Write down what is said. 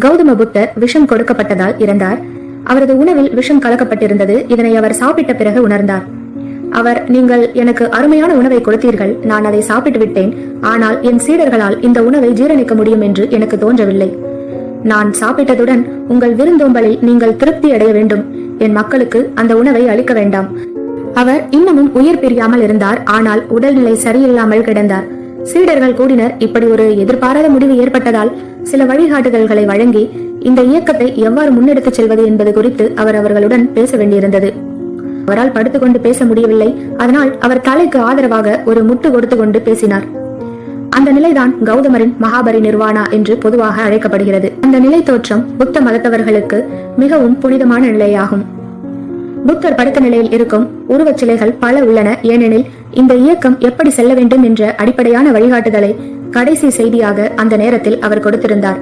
கௌதம புத்தர் விஷம் கொடுக்கப்பட்டதால் இறந்தார். அவரது உணவில் விஷம் கலக்கப்பட்டிருந்தது. இதனை அவர் சாப்பிட்ட பிறகு உணர்ந்தார். அவர், நீங்கள் எனக்கு அருமையான உணவை கொடுத்தீர்கள், நான் அதை சாப்பிட்டு விட்டேன். ஆனால் என் சீடர்களால் இந்த உணவை ஜீரணிக்க முடியும் என்று எனக்கு தோன்றவில்லை. நான் சாப்பிட்டதுடன் உங்கள் விருந்தோம்பலில் நீங்கள் திருப்தி அடைய வேண்டும். என் மக்களுக்கு அந்த உணவை அளிக்க வேண்டாம். அவர் இன்னமும் உயிர் பிரியாமல் இருந்தார். ஆனால் உடல்நிலை சரியில்லாமல் கிடந்தார். சீடர்கள் கூடினர். இப்படி ஒரு எதிர்பாராத முடிவு ஏற்பட்டதால் சில வழிகாட்டுதல்களை வழங்கி இந்த இயக்கத்தை எவ்வாறு முன்னெடுத்துச் செல்வது என்பது குறித்து அவர் அவர்களுடன் பேச வேண்டியிருந்தது. அவரால் படுத்துக்கொண்டு பேச முடியவில்லை. அதனால் அவர் தலைக்கு ஆதரவாக ஒரு முட்டு கொடுத்து கொண்டு பேசினார். அந்த நிலைதான் கௌதமரின் மகாபரி நிர்வாணா என்று பொதுவாக அழைக்கப்படுகிறது. அந்த நிலை தோற்றம் புத்த மதத்தவர்களுக்கு மிகவும் புனிதமான நிலையாகும். புத்தர் படுத்த நிலையில் இருக்கும் உருவச் சிலைகள் பல உள்ளன. ஏனெனில் இந்த இயக்கம் எப்படி செல்ல வேண்டும் என்ற அடிப்படையான வழிகாட்டுதலை கடைசி செய்தியாக அந்த நேரத்தில் அவர் கொடுத்திருந்தார்.